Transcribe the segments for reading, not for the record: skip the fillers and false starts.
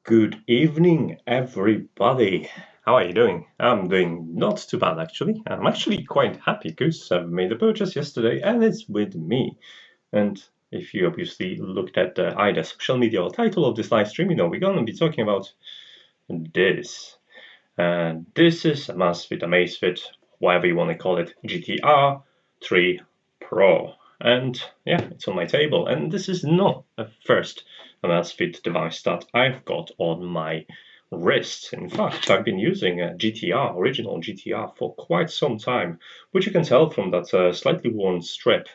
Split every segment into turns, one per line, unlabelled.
Good evening, everybody. How are you doing? I'm doing not too bad, actually. I'm actually quite happy because I've made a purchase yesterday and it's with me. And if you obviously looked at either social media or title of this live stream, you know we're going to be talking about this. This is a Amazfit, whatever you want to call it, GTR3 PRO. And yeah, it's on my table. And this is not a first Amazfit device that I've got on my wrist. In fact, I've been using a GTR, original GTR, for quite some time, which you can tell from that slightly worn strip.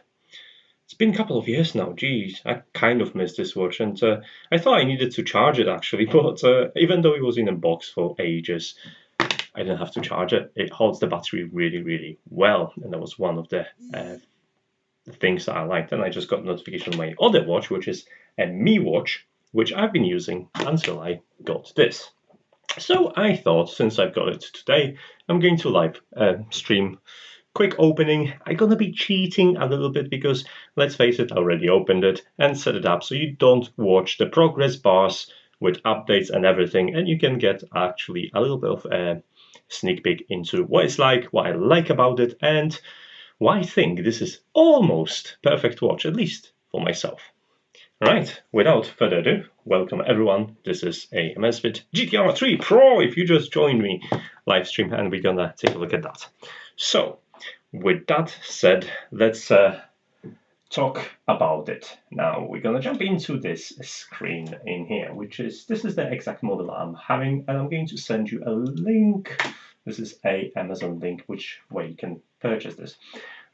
It's been a couple of years now. Geez, I kind of miss this watch, and I thought I needed to charge it actually, but even though it was in a box for ages, I didn't have to charge it. It holds the battery really, really well, and that was one of the things that I liked. And I just got a notification on my other watch, which is a Mi watch, which I've been using until I got this. So I thought, since I've got it today, I'm going to live stream. Quick opening. I'm gonna be cheating a little bit because, let's face it, I already opened it and set it up so you don't watch the progress bars with updates and everything, and you can get actually a little bit of a sneak peek into what it's like, what I like about it, and why I think this is almost perfect watch, at least for myself. Right, without further ado, welcome everyone. This is a Amazfit GTR3 PRO if you just joined me live stream, and we're gonna take a look at that. So, with that said, let's talk about it. Now we're gonna jump into this screen in here, this is the exact model I'm having, and I'm going to send you a link. This is a Amazon link, where you can purchase this.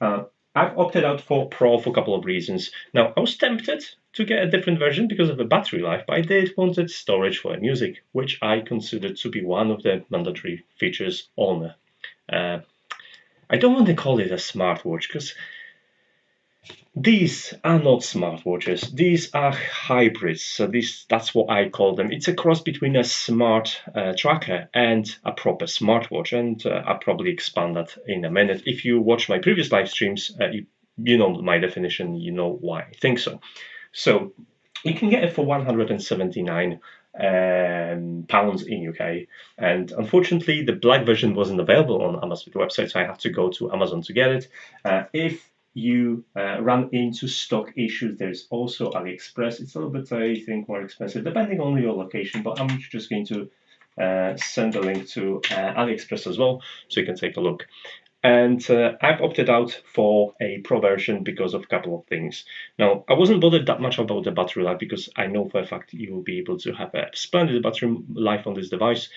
I've opted out for Pro for a couple of reasons. Now, I was tempted to get a different version because of the battery life, but I did wanted storage for music, which I considered to be one of the mandatory features on. I don't want to call it a smartwatch because these are not smartwatches. These are hybrids. So that's what I call them. It's a cross between a smart tracker and a proper smartwatch. And I'll probably expand that in a minute. If you watch my previous live streams, you know my definition. You know why I think so. So you can get it for 179 pounds in UK, and unfortunately the black version wasn't available on Amazon website, so I have to go to Amazon to get it. If you run into stock issues, there's also AliExpress. It's a little bit, I think, more expensive depending on your location, but I'm just going to send a link to AliExpress as well, so you can take a look. And I've opted out for a Pro version because of a couple of things. Now, I wasn't bothered that much about the battery life because I know for a fact you will be able to have a splendid battery life on this device.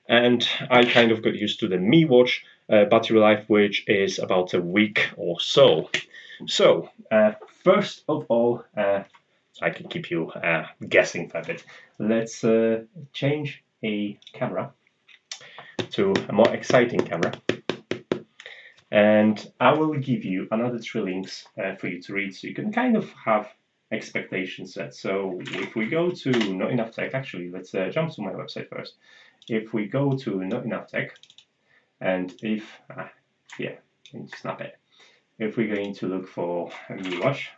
And I kind of got used to the Mi Watch battery life, which is about a week or so. So, first of all, I can keep you guessing for a bit. Let's change a camera to a more exciting camera. And I will give you another 3 links for you to read, so you can kind of have expectations set. So if we go to NotEnoughTECH, actually, let's jump to my website first. If we go to NotEnoughTECH, and if, snap it. If we're going to look for a Mi watch,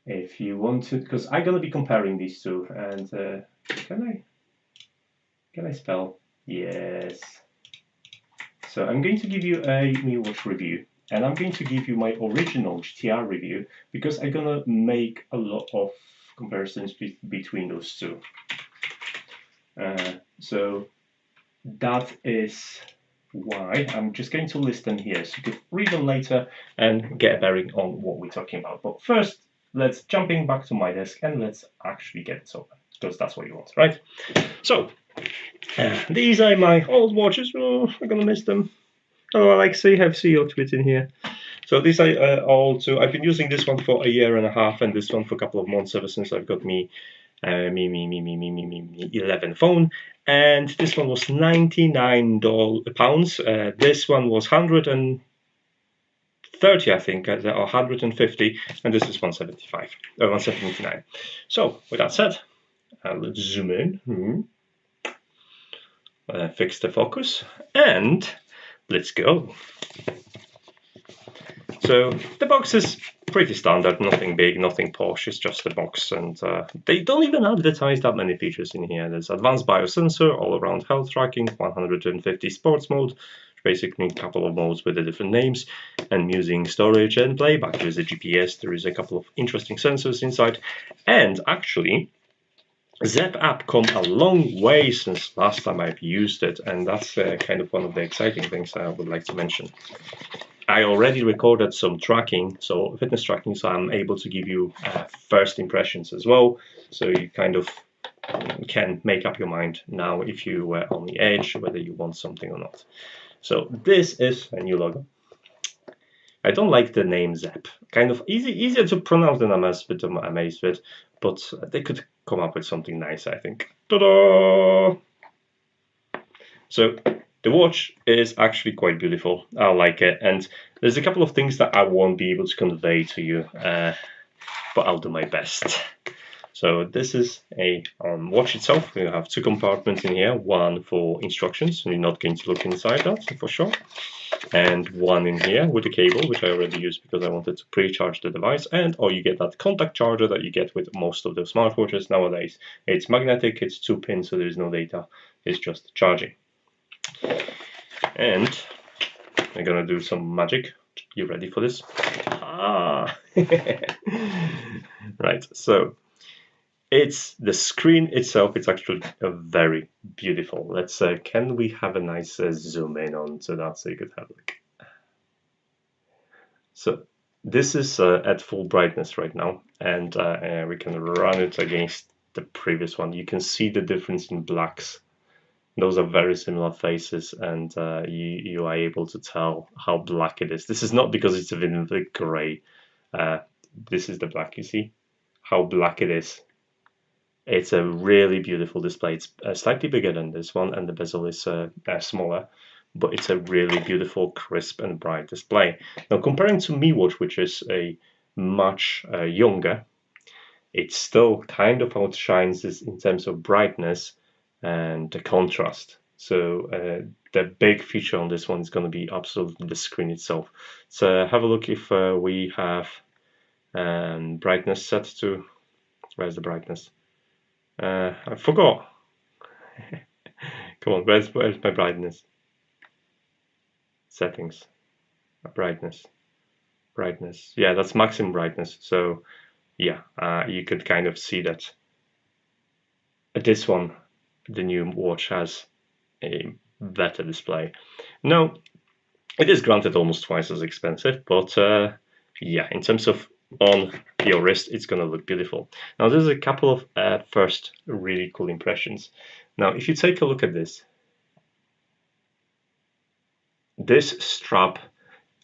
if you want to, because I'm going to be comparing these two, and can I spell? Yes. So I'm going to give you a Mi watch review, and I'm going to give you my original GTR review because I'm gonna make a lot of comparisons between those two. So that is why I'm just going to list them here, so you can read them later and get a bearing on what we're talking about. But first, let's jumping back to my desk and let's actually get it open, because that's what you want, right? So these are my old watches. Oh, I'm gonna miss them. Oh, Alexei, have your tweet in here. So these are all two. I've been using this one for a year and a half, and this one for a couple of months ever since I've got Mi 11 phone. And this one was £99. This one was 130, I think, or 150, and this is 175, 179. So with that said, let's zoom in. Fix the focus, and let's go. So the box is pretty standard, nothing big, nothing posh, it's just a box, and they don't even advertise that many features in here. There's advanced biosensor, all-around health tracking, 150 sports mode, basically a couple of modes with the different names, and using storage and playback. There's a GPS, there is a couple of interesting sensors inside, and actually Zep app come a long way since last time I've used it, and that's kind of one of the exciting things I would like to mention. I already recorded some tracking, so fitness tracking, so I'm able to give you first impressions as well, so you kind of can make up your mind now if you were on the edge whether you want something or not. So this is a new logo. I don't like the name Zep. Kind of easier to pronounce than I'm amazed with, but they could come up with something nice, I think. Ta-da! So the watch is actually quite beautiful. I like it, and there's a couple of things that I won't be able to convey to you, but I'll do my best. So this is a watch itself. We have two compartments in here, one for instructions, and you're not going to look inside that for sure, and one in here with the cable, which I already used because I wanted to pre-charge the device, and you get that contact charger that you get with most of the smartwatches nowadays. It's magnetic, it's 2 pins, so there's no data, it's just charging. And I'm gonna do some magic. You ready for this? Ah! Right, so it's the screen itself, it's actually very beautiful. Let's can we have a nice zoom in onto that so you could have a look. So this is at full brightness right now, and we can run it against the previous one. You can see the difference in blacks. Those are very similar faces, and you are able to tell how black it is. This is not because it's a vanilla gray. This is the black, you see how black it is. It's a really beautiful display. It's slightly bigger than this one, and the bezel is smaller, but it's a really beautiful, crisp and bright display. Now, comparing to Mi Watch, which is a much younger, it still kind of outshines this in terms of brightness and the contrast. So the big feature on this one is going to be absolutely the screen itself. So have a look if we have brightness set to, where's the brightness? I forgot. Come on, where's my brightness? Settings, brightness. Yeah, that's maximum brightness. So yeah, you could kind of see that this one, the new watch, has a better display. Now, it is granted almost twice as expensive, but yeah, in terms of on your wrist, it's going to look beautiful. Now, there's a couple of first really cool impressions. Now, if you take a look at this strap,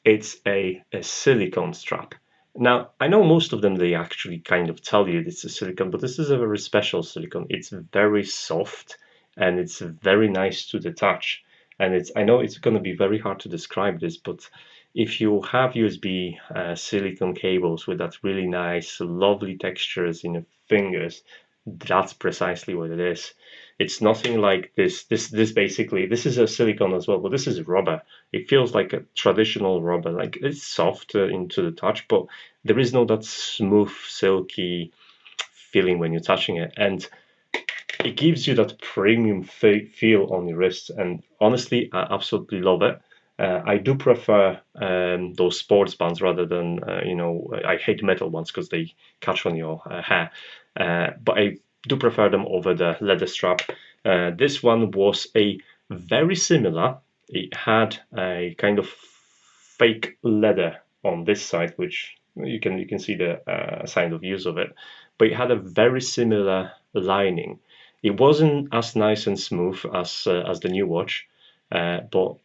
it's a silicone strap. Now, I know most of them, they actually kind of tell you it's a silicone, but this is a very special silicone. It's very soft and it's very nice to the touch. And I know it's going to be very hard to describe this, but if you have USB silicone cables with that really nice, lovely textures in the fingers, that's precisely what it is. It's nothing like this. This basically, this is a silicone as well, but this is rubber. It feels like a traditional rubber. Like, it's soft into the touch, but there is no that smooth, silky feeling when you're touching it, and it gives you that premium feel on your wrist. And honestly, I absolutely love it. I do prefer those sports bands rather than, I hate metal ones because they catch on your hair. But I do prefer them over the leather strap. This one was a very similar. It had a kind of fake leather on this side, which you can see the sign of use of it. But it had a very similar lining. It wasn't as nice and smooth as the new watch, but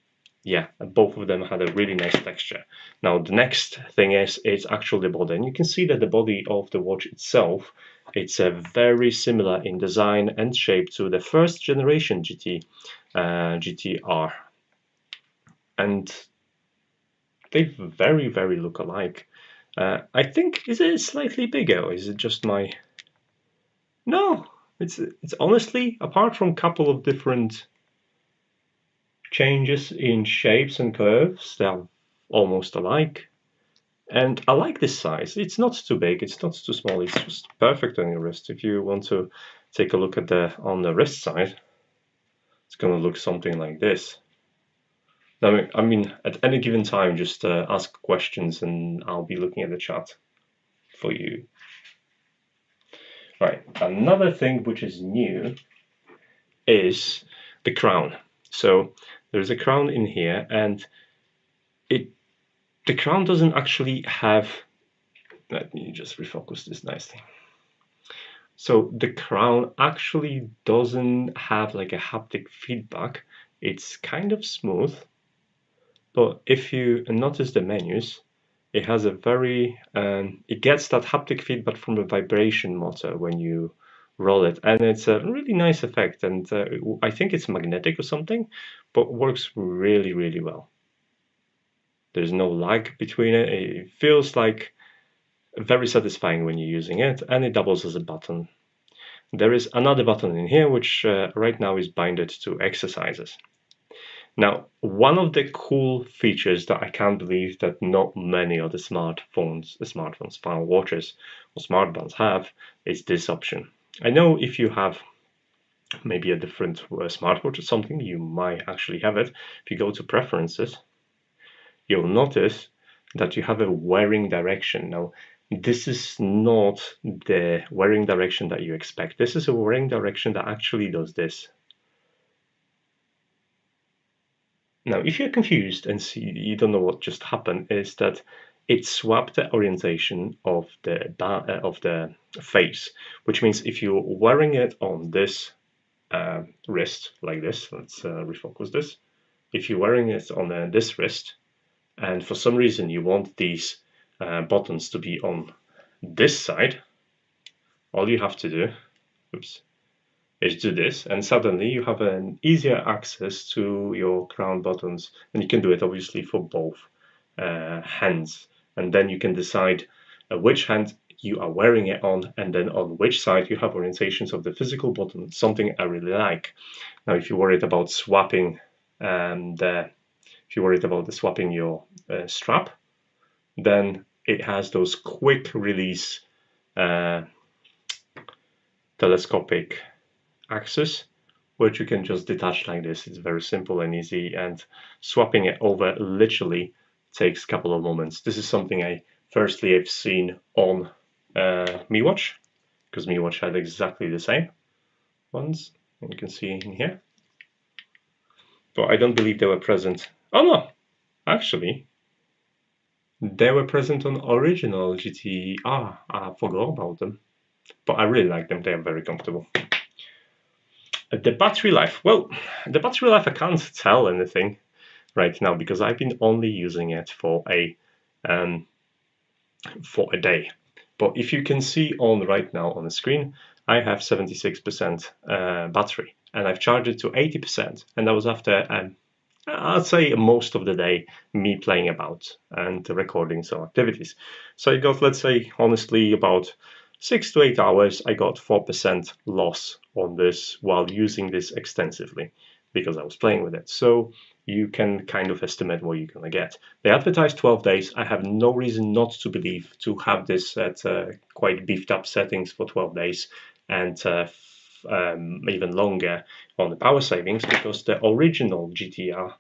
yeah, both of them had a really nice texture. Now, the next thing is it's actually the body, and you can see that the body of the watch itself, it's very similar in design and shape to the first generation GTR, and they very, very look alike. I think, is it slightly bigger, or is it just my? No, it's honestly, apart from a couple of different changes in shapes and curves, they're almost alike. And I like this size. It's not too big, it's not too small, it's just perfect on your wrist. If you want to take a look at on the wrist side, it's going to look something like this. Now, I mean, at any given time, just ask questions and I'll be looking at the chat for you. Right, another thing which is new is the crown. So there's a crown in here, and the crown doesn't actually have, let me just refocus this nicely. So the crown actually doesn't have like a haptic feedback. It's kind of smooth, but if you notice the menus, it has a very, it gets that haptic feedback from a vibration motor when you roll it, and it's a really nice effect, and I think it's magnetic or something, but works really, really well. There's no lag between it. It feels like very satisfying when you're using it, and it doubles as a button. There is another button in here which right now is binded to exercises. Now, one of the cool features that I can't believe that not many of the smartphones, smartwatches, or smartbands have is this option. I know if you have maybe a different smartwatch or something, you might actually have it. If you go to preferences, you'll notice that you have a wearing direction. Now, this is not the wearing direction that you expect. This is a wearing direction that actually does this. Now, if you're confused and see you don't know what just happened, is that it swapped the orientation of the face, which means if you're wearing it on this wrist like this, let's refocus this. If you're wearing it on this wrist, and for some reason you want these buttons to be on this side, all you have to do, is do this, and suddenly you have an easier access to your crown buttons, and you can do it obviously for both hands, and then you can decide which hand you are wearing it on, and then on which side you have orientations of the physical button, something I really like. Now, if you're worried about swapping swapping your strap, then it has those quick release telescopic axis, which you can just detach like this. It's very simple and easy, and swapping it over literally takes a couple of moments. This is something I've seen on MiWatch, because MiWatch had exactly the same ones, and you can see in here. But I don't believe they were present. Oh no, actually, they were present on original GTR. I forgot about them, but I really like them. They are very comfortable. The battery life. Well, the battery life I can't tell anything right now because I've been only using it for a day. But if you can see right now on the screen, I have 76% battery, and I've charged it to 80%, and that was after I'd say most of the day me playing about and recording some activities. So I got, let's say, honestly, about 6 to 8 hours. I got 4% loss on this while using this extensively because I was playing with it. So you can kind of estimate what you're going to get. They advertised 12 days. I have no reason not to believe to have this at quite beefed up settings for 12 days and even longer on the power savings, because the original GTR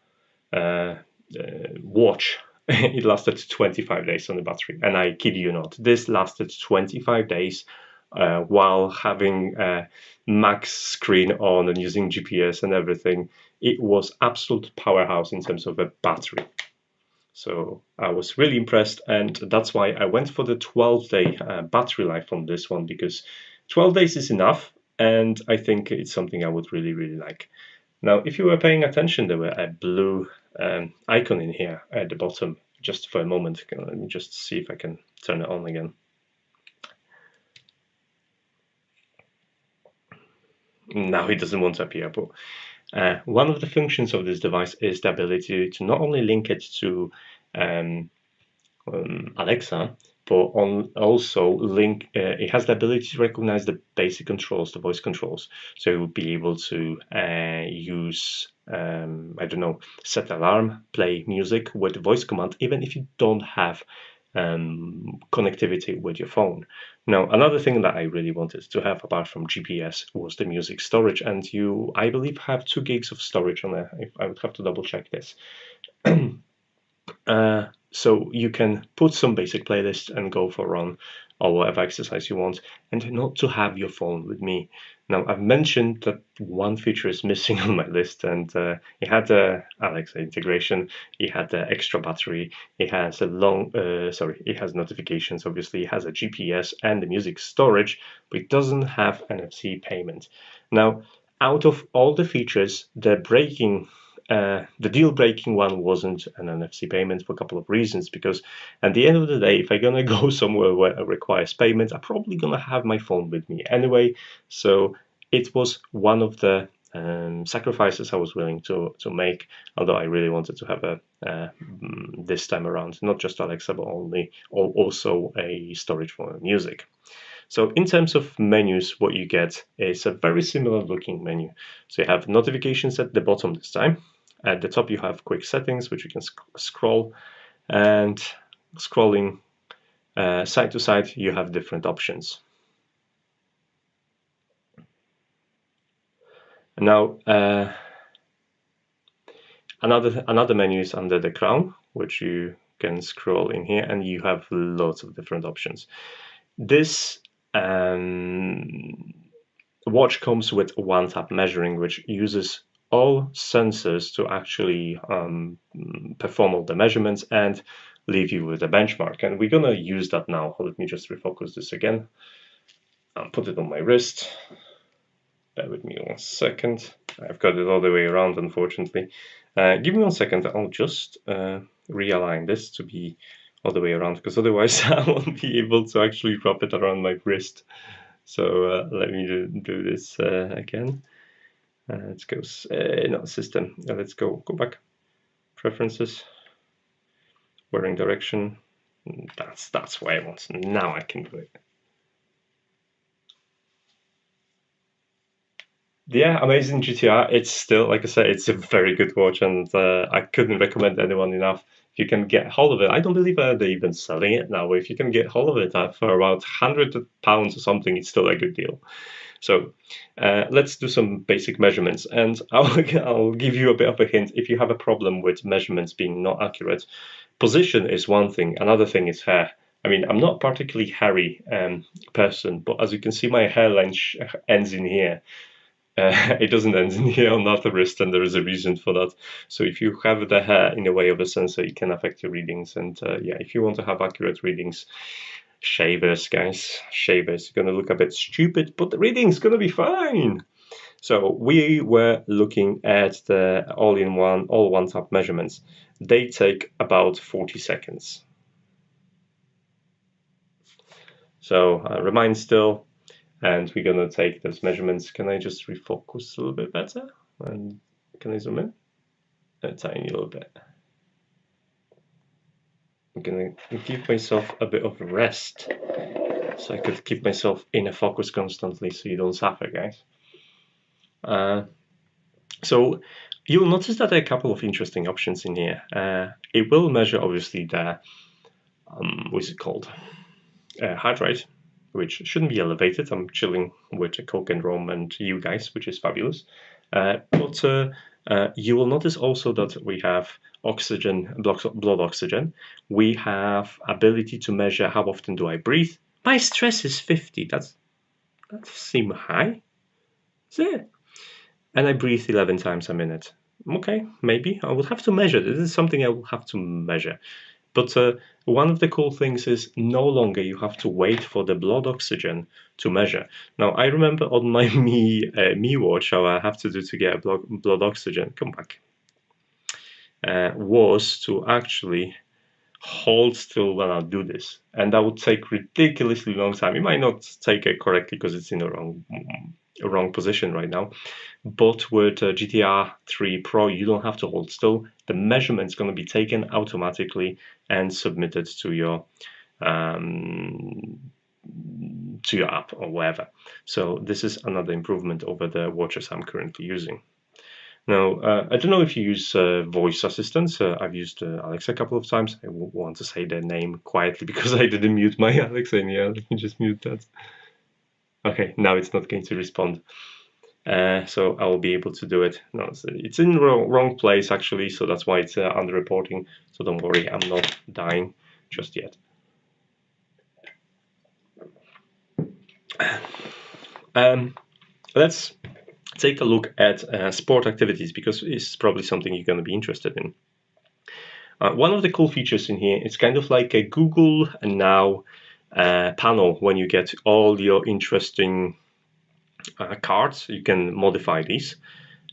watch it lasted 25 days on the battery, and I kid you not, this lasted 25 days while having a max screen on and using GPS and everything. It was absolute powerhouse in terms of a battery. So I was really impressed, and that's why I went for the 12-day battery life on this one, because 12 days is enough, and I think it's something I would really, really like. Now, if you were paying attention, there were a blue icon in here at the bottom. Just for a moment, let me just see if I can turn it on again. Now it doesn't want to appear, but one of the functions of this device is the ability to not only link it to Alexa, but also link. It has the ability to recognize the basic controls, the voice controls. So it will be able to use, I don't know, set alarm, play music with the voice command, even if you don't have connectivity with your phone. Now, another thing that I really wanted to have apart from GPS was the music storage, and you, I believe, have 2 gigs of storage on there. I would have to double check this. So you can put some basic playlists and go for a run or whatever exercise you want, and not to have your phone with me. Now, I've mentioned that one feature is missing on my list, and it had the Alexa integration, it had the extra battery, it has it has notifications, obviously, it has a GPS and the music storage, but it doesn't have NFC payment. Now, out of all the features, the deal-breaking one wasn't an NFC payment for a couple of reasons, because at the end of the day, if I'm gonna go somewhere where it requires payment, I'm probably gonna have my phone with me anyway. So it was one of the sacrifices I was willing to make, although I really wanted to have a this time around, not just Alexa, but also a storage for music. So in terms of menus, what you get is a very similar looking menu. So you have notifications at the bottom this time. At the top you have quick settings, which you can scroll, and scrolling side to side you have different options. Now another menu is under the crown, which you can scroll in here, and you have lots of different options. This watch comes with one tap measuring, which uses all sensors to actually perform all the measurements and leave you with a benchmark. And we're gonna use that now. Let me just refocus this again. I'll put it on my wrist. Bear with me 1 second. I've got it all the way around, unfortunately. Give me 1 second. I'll just realign this to be all the way around, because otherwise I won't be able to actually wrap it around my wrist. So let me do this again. Let's go, not system. Let's go back. Preferences. Wearing direction. That's what I want. Now I can do it. Yeah, amazing GTR. It's still, like I said, it's a very good watch, and I couldn't recommend anyone enough. If you can get hold of it, I don't believe they're even selling it now. If you can get hold of it for about £100 or something, it's still a good deal. So let's do some basic measurements, and I'll give you a bit of a hint. If you have a problem with measurements being not accurate, position is one thing. Another thing is hair. I mean, I'm not particularly hairy person, but as you can see, my hairline ends in here. It doesn't end in here on the wrist, and there is a reason for that. So if you have the hair in the way of a sensor, it can affect your readings. And yeah, if you want to have accurate readings, shavers, guys, shavers. Gonna look a bit stupid, but the reading's gonna be fine. So we were looking at the all one tap measurements. They take about 40 seconds. So remind still. And we're gonna take those measurements. Can I just refocus a little bit better? And can I zoom in? A tiny little bit. I'm gonna give myself a bit of rest so I could keep myself in a focus constantly so you don't suffer, guys. So you'll notice that there are a couple of interesting options in here. It will measure obviously the, what's it called? Heart rate, which shouldn't be elevated. I'm chilling with a Coke and Rum and you guys, which is fabulous. But you will notice also that we have oxygen, blood oxygen. We have ability to measure how often do I breathe. My stress is 50. That seems high. Is it? And I breathe 11 times a minute. Okay, maybe. I will have to measure. This is something I will have to measure. But one of the cool things is no longer you have to wait for the blood oxygen to measure. Now, I remember on my Me watch, how I have to do to get blood oxygen, come back, was to actually hold still when I do this. And that would take ridiculously long time. You might not take it correctly because it's in the wrong position right now. But with GTR3 PRO, you don't have to hold still. The measurement's going to be taken automatically and submitted to your app or whatever. So this is another improvement over the watches I'm currently using. Now, I don't know if you use voice assistants. I've used Alexa a couple of times. I won't want to say their name quietly because I didn't mute my Alexa. And yeah, let me just mute that. Okay, now it's not going to respond. So I will be able to do it. No, it's in the wrong place actually, so that's why it's under reporting. So don't worry, I'm not dying just yet. Let's take a look at sport activities because it's probably something you're going to be interested in. One of the cool features in here is kind of like a Google Now panel. When you get all your interesting cards, you can modify these.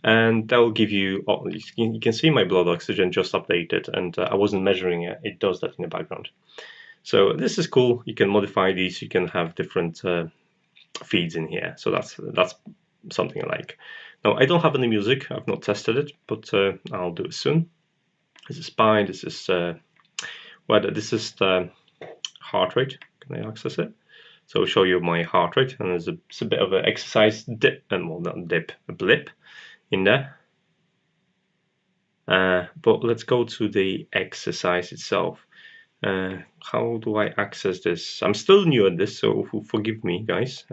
And that will give you, you can see my blood oxygen just updated, and I wasn't measuring it. It does that in the background. So this is cool. You can modify these. You can have different feeds in here. So that's something I like. Now, I don't have any music. I've not tested it, but I'll do it soon. This is fine. This is this is the heart rate. Can I access it? So I'll show you my heart rate, and there's a bit of an exercise dip, and well, not dip, a blip in there. But let's go to the exercise itself. How do I access this? I'm still new at this, so forgive me, guys.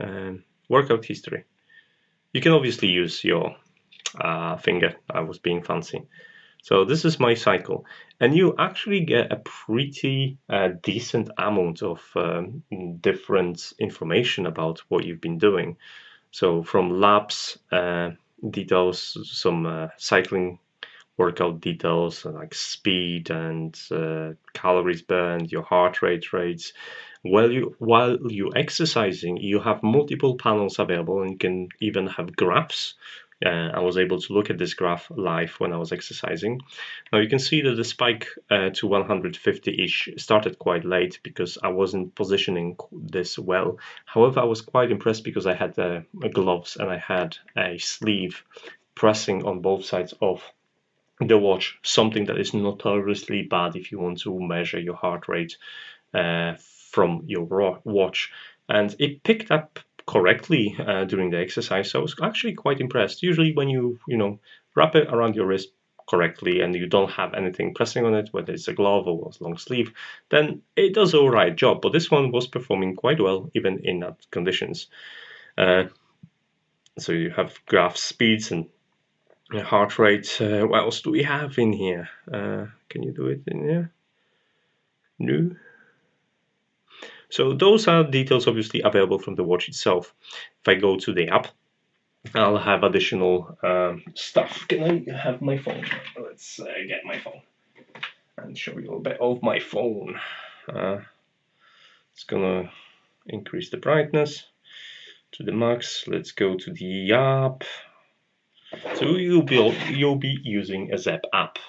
Workout history. You can obviously use your finger. I was being fancy. So this is my cycle, and you actually get a pretty decent amount of different information about what you've been doing. So from laps, details, some cycling workout details like speed and calories burned, your heart rate rates. While you exercising, you have multiple panels available, and you can even have graphs. I was able to look at this graph live when I was exercising. Now you can see that the spike to 150-ish started quite late because I wasn't positioning this well. However, I was quite impressed because I had gloves and I had a sleeve pressing on both sides of the watch, something that is notoriously bad if you want to measure your heart rate from your watch. And it picked up correctly during the exercise, so I was actually quite impressed. Usually when you wrap it around your wrist correctly and you don't have anything pressing on it, whether it's a glove or a long sleeve, then it does all right job. But this one was performing quite well even in that conditions. So you have graph speeds and heart rate. What else do we have in here? Can you do it in here? No. So those are details obviously available from the watch itself. If I go to the app, I'll have additional stuff. Can I have my phone? Let's get my phone and show you a little bit of my phone. It's gonna increase the brightness to the max. Let's go to the app. So you'll be using a Zep app,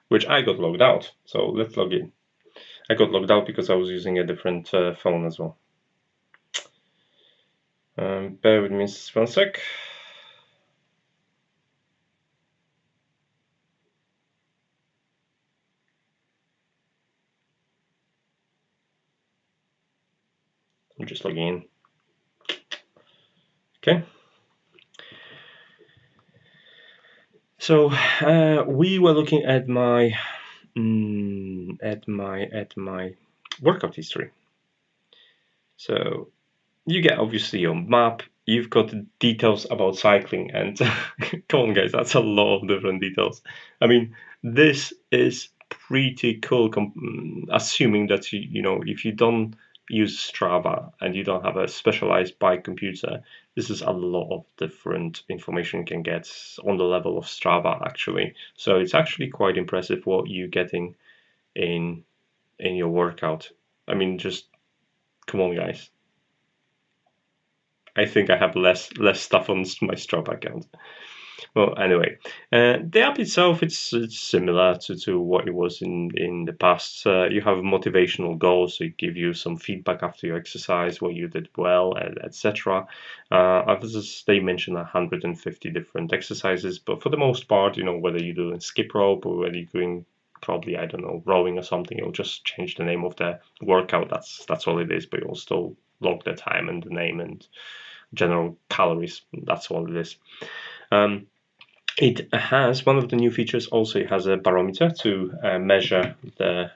which I got logged out. So let's log in. I got logged out because I was using a different phone as well. Bear with me 1 sec. I'm just logging in. Okay. So we were looking at my workout history. So you get obviously your map. You've got details about cycling, and come on, guys, that's a lot of different details. I mean, this is pretty cool. Assuming that if you don't use Strava and you don't have a specialized bike computer, this is a lot of different information you can get on the level of Strava actually. So it's actually quite impressive what you're getting in your workout. I mean, just come on, guys. I think I have less stuff on my Strava account. Well, anyway, the app itself, it's similar to what it was in the past. You have motivational goals, so it give you some feedback after your exercise, what you did well, etc. They mentioned 150 different exercises, but for the most part, whether you're doing skip rope or whether you're doing probably, I don't know, rowing or something, it'll just change the name of the workout. That's all it is, but you'll still log the time and the name and general calories. That's all it is. It has one of the new features. Also, it has a barometer to measure the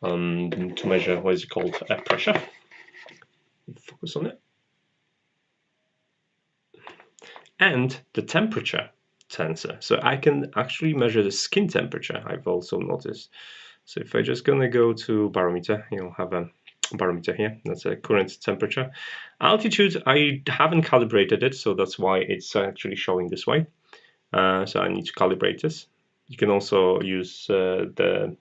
what is it called, pressure. Focus on it, and the temperature sensor. So I can actually measure the skin temperature. I've also noticed. So if I just gonna go to barometer, you'll have a barometer here. That's a current temperature. Altitude, I haven't calibrated it, so that's why it's actually showing this way. So I need to calibrate this. You can also use the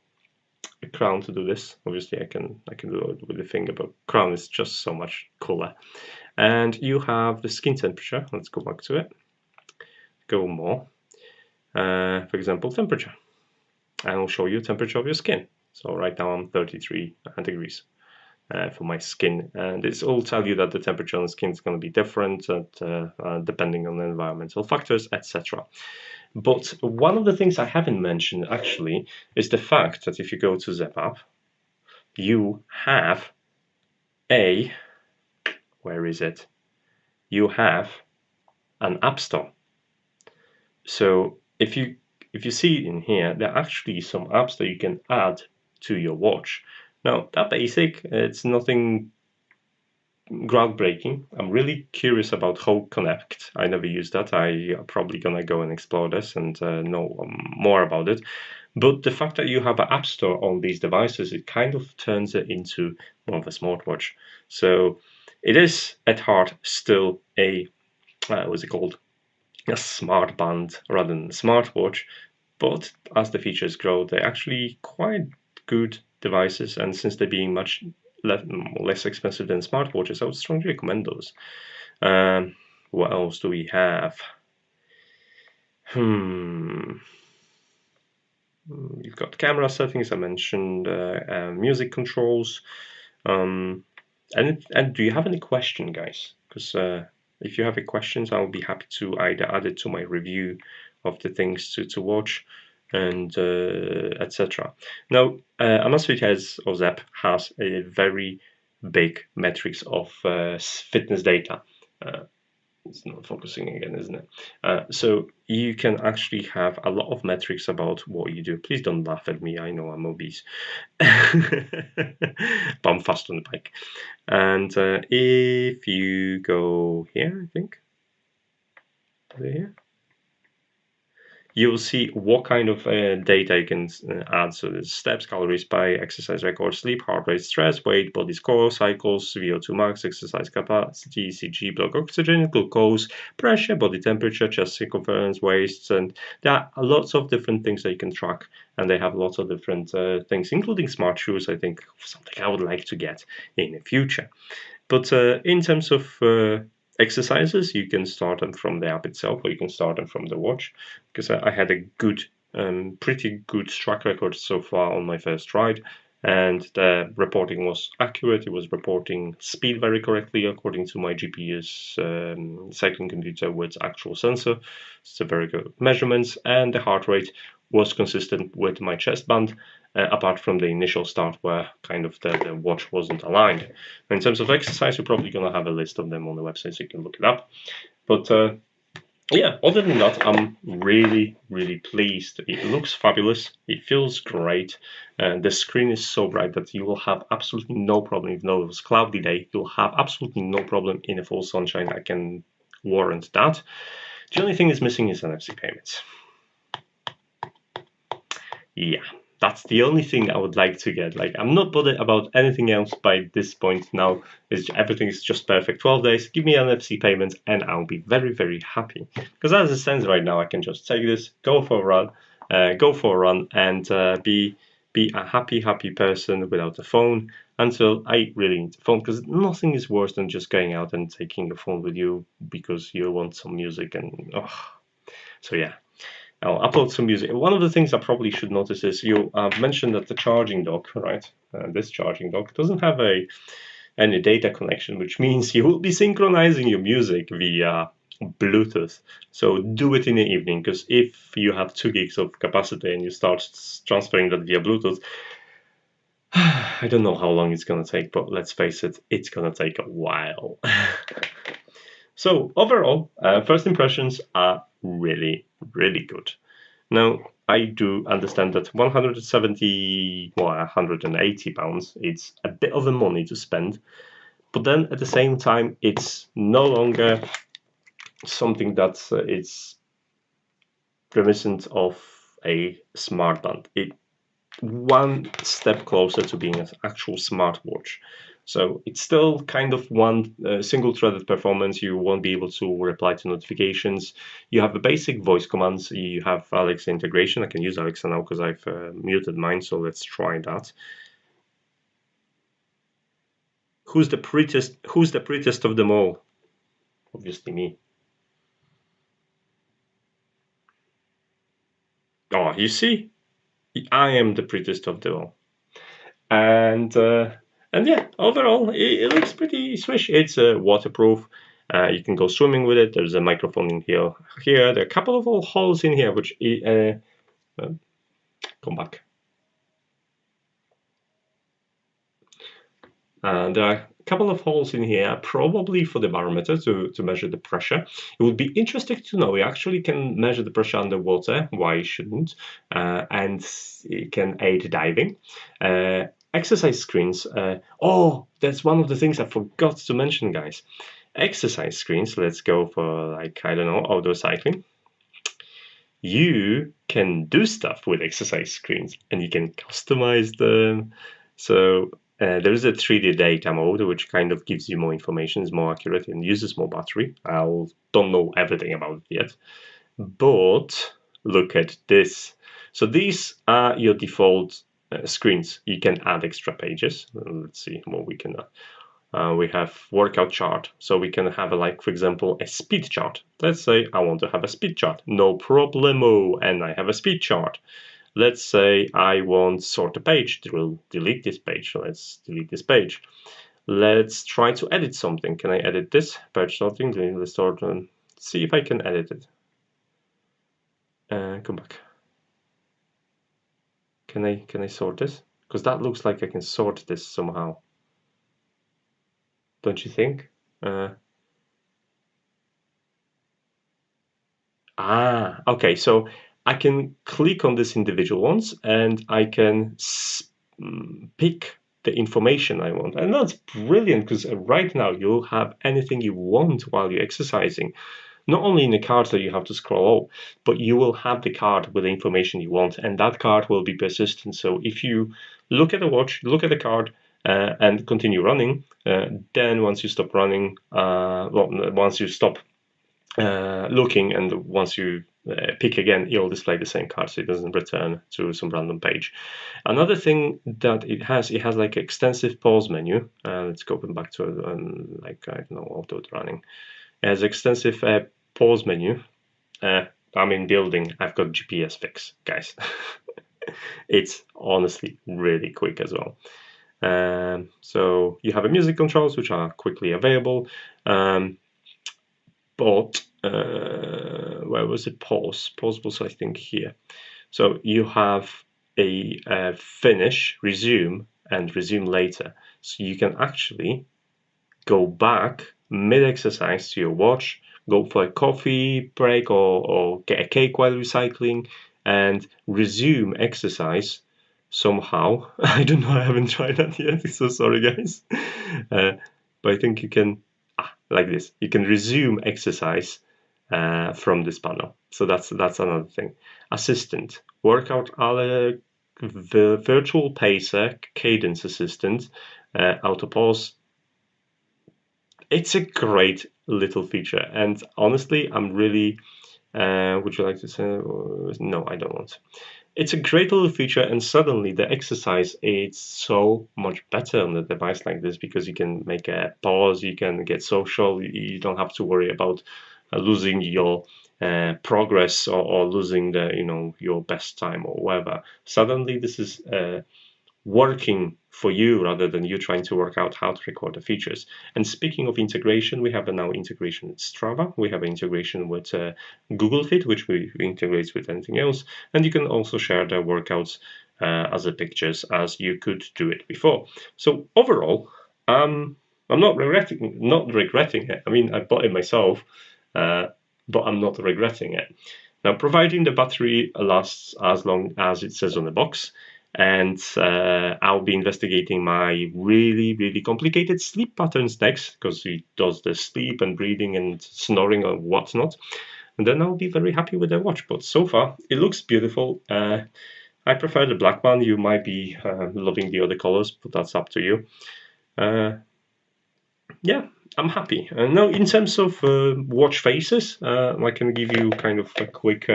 crown to do this. Obviously, I can do it with the finger, but crown is just so much cooler. And you have the skin temperature. Let's go back to it. Go more. For example, temperature. And I'll show you temperature of your skin. So right now I'm 33 degrees for my skin, and this will tell you that the temperature on the skin is going to be different depending on the environmental factors, etc. But one of the things I haven't mentioned actually is the fact that if you go to Zep app, you have a, where is it? You have an app store. So if you see in here, there are actually some apps that you can add to your watch. Now, that basic, it's nothing groundbreaking. I'm really curious about how Connect. I never used that. I'm probably gonna go and explore this and know more about it. But the fact that you have an app store on these devices, it kind of turns it into more of a smartwatch. So it is at heart still a what's it called? A smart band rather than a smartwatch. But as the features grow, they're actually quite good devices, and since they're being much less expensive than smartwatches, I would strongly recommend those. What else do we have? You've got camera settings, I mentioned, music controls. And do you have any question, guys? Because if you have any questions, I'll be happy to either add it to my review of the things to watch, and etc. Now, Amazfit or Zep has a very big metrics of fitness data. It's not focusing again, isn't it? So you can actually have a lot of metrics about what you do. Please don't laugh at me. I know I'm obese, but I'm fast on the bike. And if you go here, I think, here, you will see what kind of data you can add. So there's steps, calories by exercise record, sleep, heart rate, stress, weight, body score, cycles, VO2 max, exercise capacity, ECG, blood oxygen, glucose, pressure, body temperature, chest circumference, waist, and there are lots of different things that you can track, and they have lots of different things, including smart shoes. I think something I would like to get in the future. But in terms of exercises, you can start them from the app itself, or you can start them from the watch, because I had a good, pretty good track record so far on my first ride, and the reporting was accurate. It was reporting speed very correctly according to my GPU's cycling computer with actual sensor. It's a very good measurements, and the heart rate was consistent with my chest band, apart from the initial start where kind of the watch wasn't aligned. In terms of exercise, you're probably going to have a list of them on the website, so you can look it up. But yeah, other than that, I'm really, really pleased. It looks fabulous. It feels great. The screen is so bright that you will have absolutely no problem. Even though it was a cloudy day, you'll have absolutely no problem in the full sunshine. I can warrant that. The only thing is missing is NFC payments. Yeah, that's the only thing I would like to get. Like, I'm not bothered about anything else by this point now. Everything is just perfect. 12 days, give me NFC payments, and I'll be very, very happy. Because as it stands right now, I can just take this, go for a run, and be a happy person without a phone until I really need a phone. Because nothing is worse than just going out and taking the phone with you because you want some music and so yeah. I'll upload some music. One of the things I probably should notice is you mentioned that the charging dock, right? This charging dock doesn't have any data connection, which means you will be synchronizing your music via Bluetooth. So do it in the evening, because if you have 2 gigs of capacity and you start transferring that via Bluetooth, I don't know how long it's gonna take, but let's face it, it's gonna take a while. So overall, first impressions are really, really good. Now, I do understand that 170, well, 180 pounds, it's a bit of the money to spend, but then at the same time, it's no longer something that is reminiscent of a smartband. It one step closer to being an actual smartwatch. So it's still kind of one single-threaded performance. You won't be able to reply to notifications. You have the basic voice commands. You have Alexa integration. I can use Alexa now because I've muted mine. So let's try that. Who's the prettiest? Who's the prettiest of them all? Obviously me. Oh, you see, I am the prettiest of them all. And yeah, overall it looks pretty swish. It's waterproof. You can go swimming with it. There's a microphone in here. There are a couple of little holes in here, which come back. There are a couple of holes in here, probably for the barometer to measure the pressure. It would be interesting to know. You actually can measure the pressure underwater. Why shouldn't? And it can aid diving. Exercise screens. Oh, that's one of the things I forgot to mention, guys. Exercise screens. Let's go for, like, I don't know, outdoor cycling. You can do stuff with exercise screens and you can customize them. So there is a 3D data mode, which kind of gives you more information, is more accurate, and uses more battery. I don't know everything about it yet. But look at this. So these are your default screens. You can add extra pages. Let's see what we can we have workout chart. So we can have, like, for example, a speed chart. Let's say I want to have a speed chart. No problemo. And I have a speed chart. Let's say I want sort a page. We'll delete this page. Let's delete this page. Let's try to edit something. Can I edit this? Page sorting. Let's sort and see if I can edit it. Come back. Can I sort this? Because that looks like I can sort this somehow. Don't you think? Okay. So I can click on these individual ones and I can pick the information I want. And that's brilliant because right now you'll have anything you want while you're exercising. Not only in the card that you have to scroll up, but you will have the card with the information you want, and that card will be persistent. So if you look at the watch, look at the card, and continue running, then once you stop running, once you stop looking, and once you pick again, it'll display the same card, so it doesn't return to some random page. Another thing that it has like extensive pause menu. Let's go back to like, I don't know, auto running. It has extensive pause menu. I'm in building. I've got GPS fix, guys. It's honestly really quick as well. So you have a music controls, which are quickly available. But where was it? Pause was, I think, here. So you have a finish, resume, and resume later. So you can actually go back mid-exercise to your watch, go for a coffee break or get a cake while recycling, and resume exercise somehow. I don't know, I haven't tried that yet, so sorry, guys. But I think you can, like this, you can resume exercise from this panel. So that's another thing. Assistant, workout alert, the virtual pacer, cadence assistant, auto pause. It's a great little feature, and honestly, I'm really. Would you like to say? No, I don't want. It's a great little feature, and suddenly the exercise is so much better on the device like this because you can make a pause, you can get social, you don't have to worry about losing your progress or losing your best time or whatever. Suddenly, this is working for you rather than you trying to work out how to record the features. And speaking of integration, we have now integration with Strava. We have integration with Google Fit, which we integrate with anything else. And you can also share the workouts as the pictures as you could do it before. So overall, I'm not regretting it. I mean, I bought it myself, but I'm not regretting it. Now, providing the battery lasts as long as it says on the box, and I'll be investigating my really complicated sleep patterns next, because it does the sleep and breathing and snoring and whatnot, and then I'll be very happy with the watch. But so far, it looks beautiful. I prefer the black one. You might be loving the other colors, but that's up to you. Yeah, I'm happy. Now, in terms of watch faces, I can give you kind of a quick,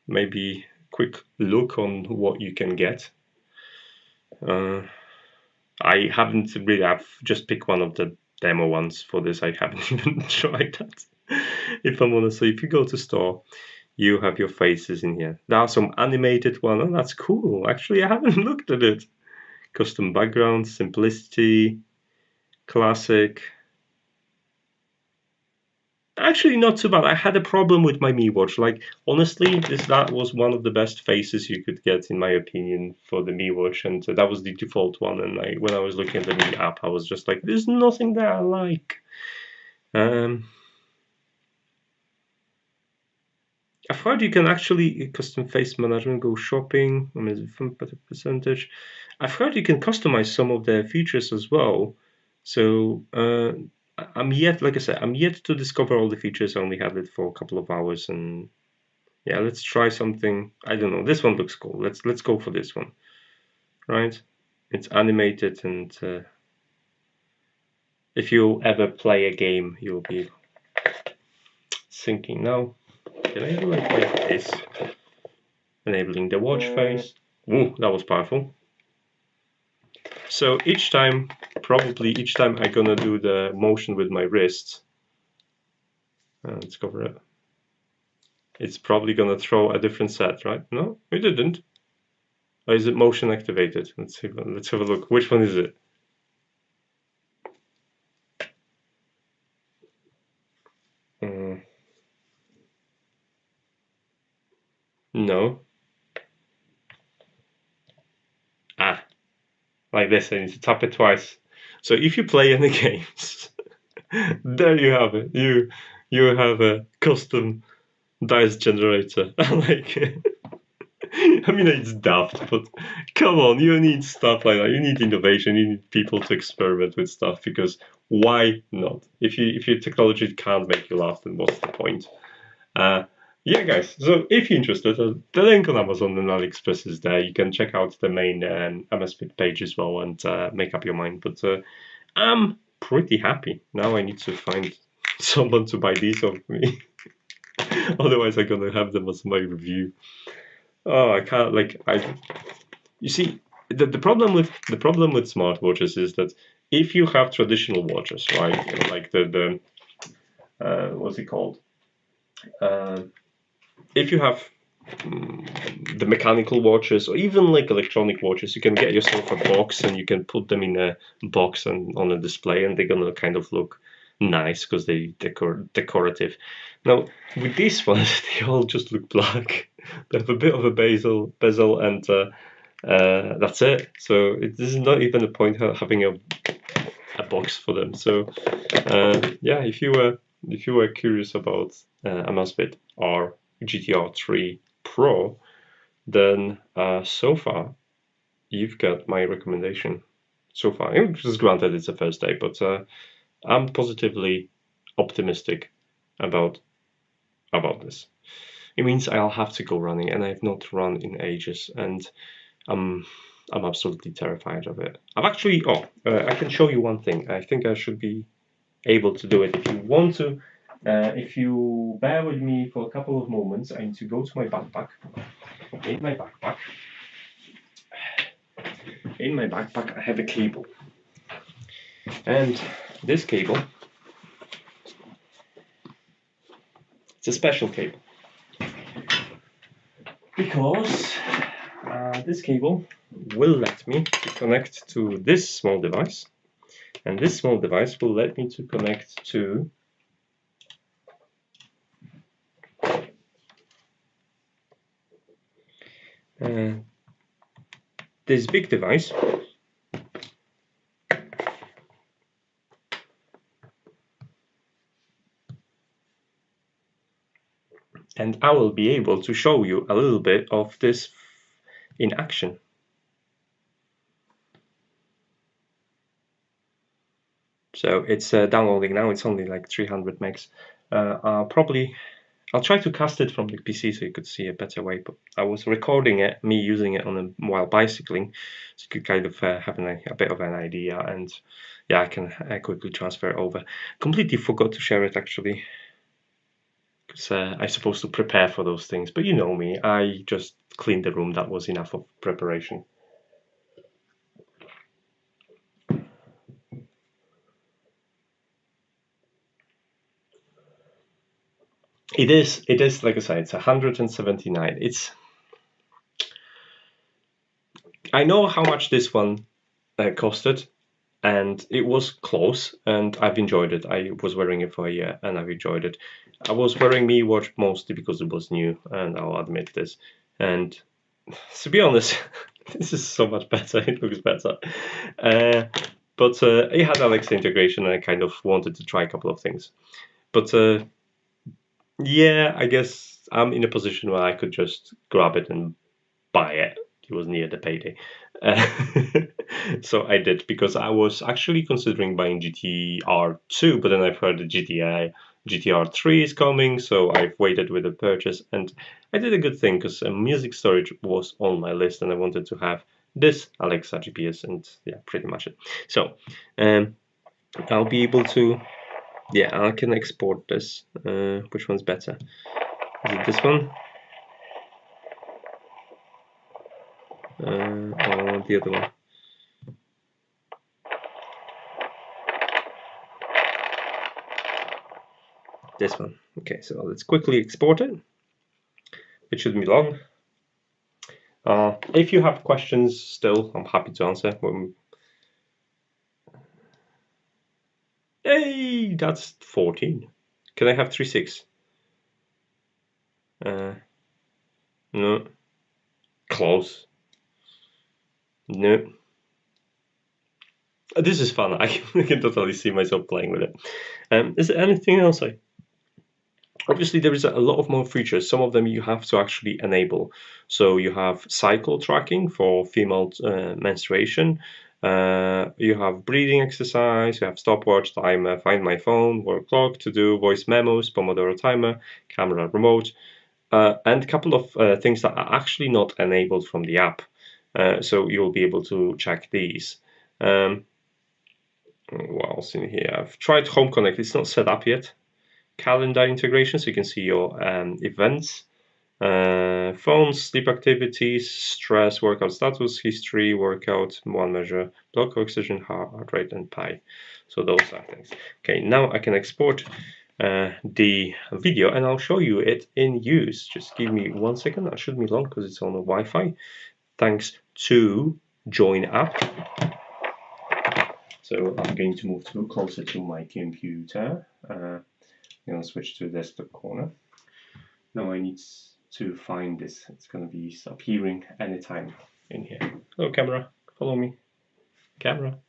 maybe quick look on what you can get. I haven't really. I've just picked one of the demo ones for this. I haven't even tried that. If I'm honest, so if you go to store, you have your faces in here. There are some animated one. Oh, that's cool. Actually, I haven't looked at it. Custom background, simplicity, classic. Actually, not too bad. I had a problem with my Mi Watch. Like, honestly, that was one of the best faces you could get, in my opinion, for the Mi Watch, and that was the default one. And when I was looking at the Mi app, I was just like, there's nothing that I like. I've heard you can actually custom face management, go shopping, I mean, better percentage. I've heard you can customize some of the features as well. So I'm yet, like I said, I'm yet to discover all the features. I only had it for a couple of hours, and yeah, let's try something. I don't know. This one looks cool. Let's go for this one, right? It's animated, and if you ever play a game, you'll be thinking, now, can I do it like this? Enabling the watch face. Ooh, that was powerful. So probably each time I'm gonna do the motion with my wrist, let's cover it. It's probably gonna throw a different set, right? No, it didn't. Or is it motion activated? Let's have a look. Which one is it? No. Like this. I need to tap it twice. So if you play any games, there you have it. You have a custom dice generator. Like, I mean, it's daft, but come on, you need stuff like that. You need innovation. You need people to experiment with stuff, because why not? If your technology can't make you laugh, then what's the point? Yeah, guys. So if you're interested, the link on Amazon and AliExpress is there. You can check out the main MSP page as well and make up your mind. But I'm pretty happy. Now I need to find someone to buy these off me. Otherwise, I'm gonna have them as my review. Oh, I can't. You see, the problem with smartwatches is that if you have traditional watches, right, you know, like the what's it called? If you have the mechanical watches, or even like electronic watches, you can get yourself a box and you can put them in a box and on a display, and they're gonna kind of look nice because they decorative. Now with these ones, they all just look black. They have a bit of a bezel, and that's it. So this is not even a point having a box for them. So yeah, if you were curious about a Amazfit R GTR3 PRO, then so far you've got my recommendation. So far, just granted it's the first day, but I'm positively optimistic about this. It means I'll have to go running, and I've not run in ages, and I'm absolutely terrified of it. I've actually I can show you one thing. I think I should be able to do it if you want to. If you bear with me for a couple of moments, I need to go to my backpack. In my backpack, I have a cable. And this cable, it's a special cable. Because this cable will let me connect to this small device. And this small device will let me to connect to this big device. And I will be able to show you a little bit of this in action. So it's downloading now. It's only like 300 megs. I'll try to cast it from the PC so you could see a better way. But I was recording it, me using it while bicycling, so you could kind of have a bit of an idea. And yeah, I can quickly transfer it over. Completely forgot to share it actually, because I'm supposed to prepare for those things. But you know me, I just cleaned the room. That was enough of preparation. It is like I said, it's 179. I know how much this one costed, and it was close, and I've enjoyed it. I was wearing it for a year, and I've enjoyed it. I was wearing Mi Watch mostly because it was new, and I'll admit this. And to be honest, this is so much better. It looks better. But it had Alexa integration, and I kind of wanted to try a couple of things. But yeah, I guess I'm in a position where I could just grab it and buy it. It was near the payday. So I did, because I was actually considering buying GTR2, but then I've heard the GTR3 is coming, so I've waited with the purchase, and I did a good thing because music storage was on my list, and I wanted to have this Alexa GPS, and yeah, pretty much it. So I'll be able to, yeah, I can export this. Which one's better? Is it this one? Or the other one? This one. Okay, so let's quickly export it. It shouldn't be long. If you have questions still, I'm happy to answer. Hey, that's 14. Can I have 3.6? No. Close. No. This is fun. I can totally see myself playing with it. Is there anything else? Obviously, there is a lot of more features. Some of them you have to actually enable. So you have cycle tracking for female menstruation. You have breathing exercise. You have stopwatch, timer, find my phone, work clock, to do, voice memos, Pomodoro timer, camera remote, and a couple of things that are actually not enabled from the app. So you'll be able to check these. What else in here? I've tried Home Connect. It's not set up yet. Calendar integration, so you can see your events, phones, sleep activities, stress, workout status, history, workout, one measure, blood oxygen, heart rate, and pi. So those are things. Okay, now I can export the video, and I'll show you it in use. Just give me 1 second. That shouldn't be long because it's on the Wi-Fi. Thanks to Join app. So I'm going to move closer to my computer. I'm going to switch to the desktop corner. Now I need to find this. It's going to be appearing anytime in here. Hello, camera. Follow me. Camera.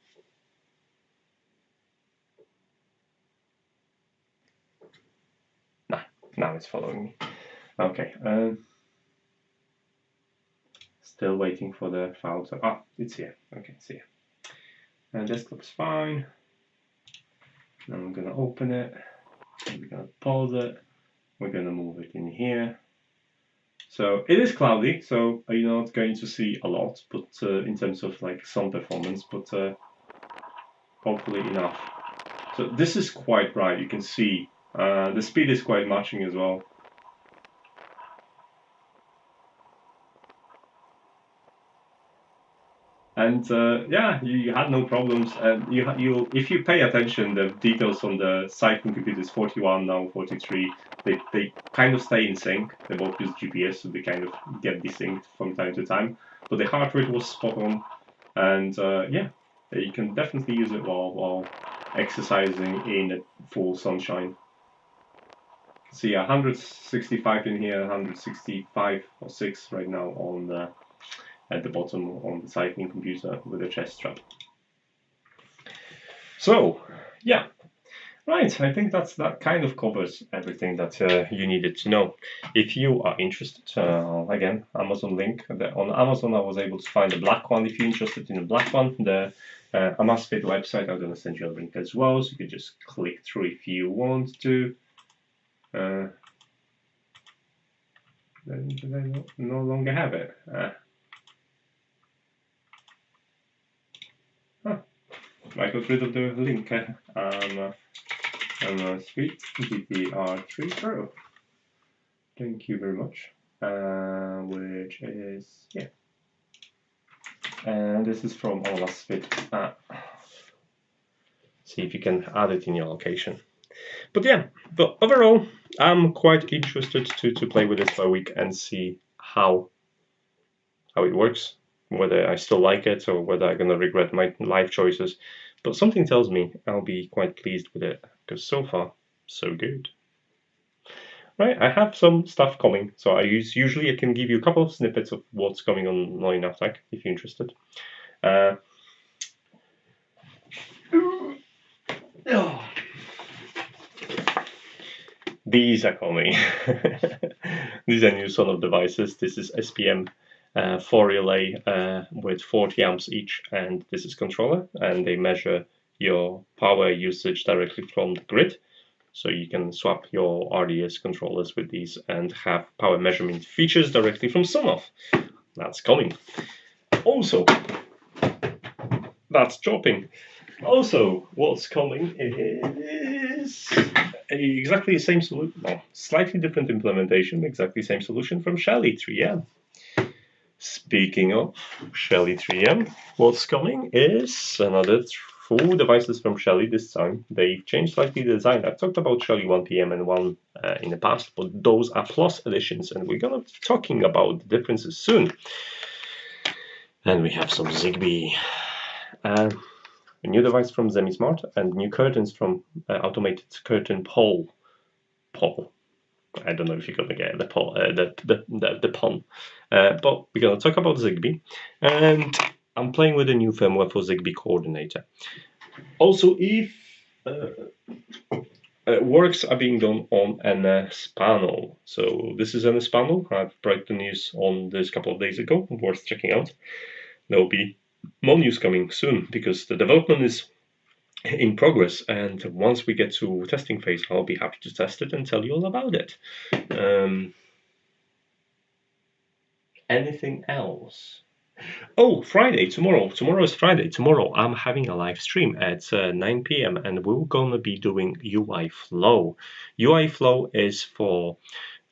Nah, now it's following me. Okay. Still waiting for the file to... Ah, it's here. Okay, it's here. Desktop's fine. Now I'm going to open it. We're going to pause it. We're going to move it in here. So it is cloudy, so you're not going to see a lot, but in terms of like sound performance, but hopefully enough. So this is quite bright. You can see the speed is quite matching as well. And yeah, you had no problems. And you if you pay attention, the details on the site computer is 41 now, 43. They kind of stay in sync. They both use GPS, so they kind of get desynced from time to time. But the heart rate was spot on, and yeah, you can definitely use it while exercising in full sunshine. See, 165 in here, 165 or 6 right now on the at the bottom on the cycling computer with a chest strap. So, yeah. Right, I think that kind of covers everything that you needed to know. If you are interested, again, Amazon link. On Amazon, I was able to find the black one. If you're interested in the black one, the Amazfit website, I'm going to send you a link as well, so you can just click through if you want to. Then I no longer have it. I got rid of the link. Sweet GTR3 PRO. Thank you very much. Which is, yeah. And this is from Amazfit. See if you can add it in your location. But yeah, but overall, I'm quite interested to play with it for a week and see how it works, whether I still like it or whether I'm gonna regret my life choices. But something tells me I'll be quite pleased with it, because so far, so good. Right, I have some stuff coming, so usually I can give you a couple of snippets of what's coming on NotEnoughTECH if you're interested. These are coming. These are new Sonos devices. This is SPM 4 relay with 40 amps each, and this is controller, and they measure your power usage directly from the grid. So you can swap your RDS controllers with these and have power measurement features directly from Sonos. That's coming. Also, that's dropping. Also, what's coming is exactly the same solution, well, slightly different implementation, exactly the same solution from Shelly 3M. Speaking of Shelly 3M, what's coming is another 4 devices from Shelly this time. They've changed slightly the design. I've talked about Shelly 1PM and 1 in the past, but those are Plus editions, and we're going to be talking about the differences soon. And we have some Zigbee. A new device from Zemismart and new curtains from Automated Curtain Pole. I don't know if you're gonna get the pun, but we're gonna talk about Zigbee, and I'm playing with a new firmware for Zigbee Coordinator. Also, if works are being done on NS panel, so this is NS panel. I've broke the news on this a couple of days ago. Worth checking out. There will be more news coming soon because the development is in progress, and once we get to testing phase, I'll be happy to test it and tell you all about it. Anything else? Oh, Friday, tomorrow. Tomorrow is Friday. Tomorrow I'm having a live stream at 9 p.m. and we're gonna be doing UI Flow. UI Flow is for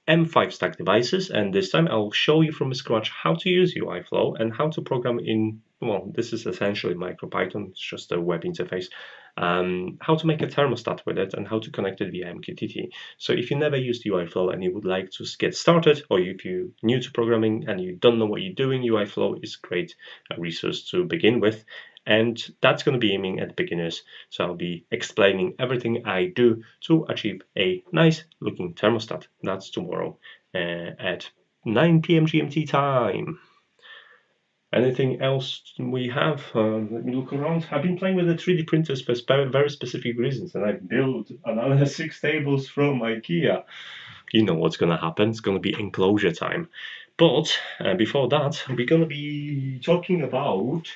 M5 stack devices, and this time I'll show you from scratch how to use UI Flow and how to program in, well, this is essentially MicroPython, it's just a web interface, how to make a thermostat with it and how to connect it via MQTT. So if you never used UI Flow and you would like to get started, or if you're new to programming and you don't know what you're doing, UI Flow is a great resource to begin with. And that's going to be aiming at beginners. So I'll be explaining everything I do to achieve a nice looking thermostat. That's tomorrow at 9 p.m. GMT time. Anything else we have? Let me look around. I've been playing with the 3D printers for very specific reasons, and I built another 6 tables from IKEA. You know what's going to happen. It's going to be enclosure time. But before that, we're going to be talking about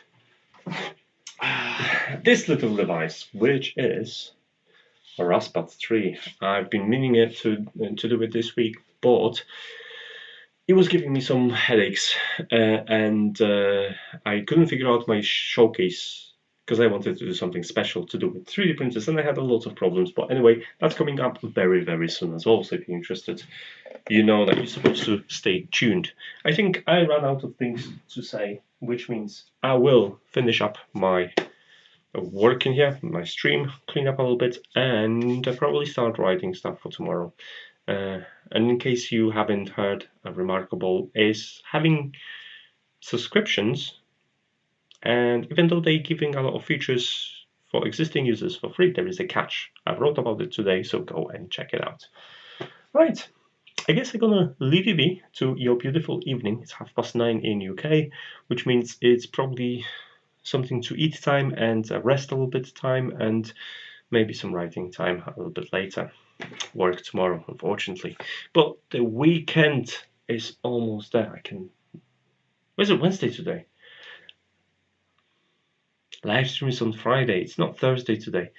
this little device, which is a Raspat 3. I've been meaning it to do it this week, but it was giving me some headaches, and I couldn't figure out my showcase because I wanted to do something special to do with 3D printers, and I had a lot of problems. But anyway, that's coming up very, very soon as well. So if you're interested, you know that you're supposed to stay tuned. I think I ran out of things to say, which means I will finish up my work in here, my stream, clean up a little bit, and probably start writing stuff for tomorrow. And in case you haven't heard, remarkable is having subscriptions, and even though they're giving a lot of features for existing users for free, there is a catch. I wrote about it today, so go and check it out. Right, I guess I'm gonna leave you be to your beautiful evening. It's 9:30 in UK, which means it's probably something to eat time and rest a little bit time and maybe some writing time a little bit later. Work tomorrow, unfortunately. But the weekend is almost there. Is it Wednesday today? Live stream is on Friday. It's not Thursday today.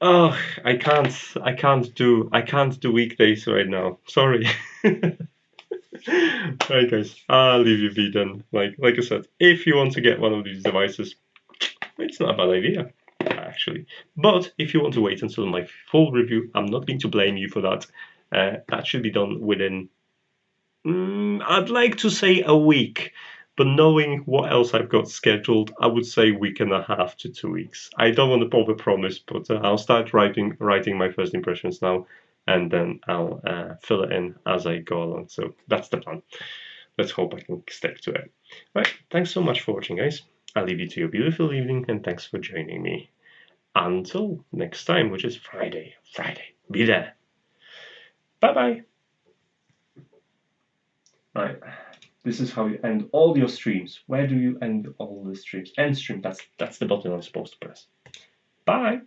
Oh, I can't do weekdays right now. Sorry. Right, guys, I'll leave you be then. Like I said, if you want to get one of these devices, it's not a bad idea, actually. But if you want to wait until my full review, I'm not going to blame you for that. That should be done within, I'd like to say a week, but knowing what else I've got scheduled, I would say week and a half to 2 weeks. I don't want to overpromise, but I'll start writing my first impressions now, and then I'll fill it in as I go along. So that's the plan. Let's hope I can stick to it. Right, thanks so much for watching, guys. I'll leave you to your beautiful evening, and thanks for joining me. Until next time, which is Friday. Be there. Bye-bye. Right. This is how you end all your streams. Where do you end all the streams? End stream. That's the button I'm supposed to press. Bye.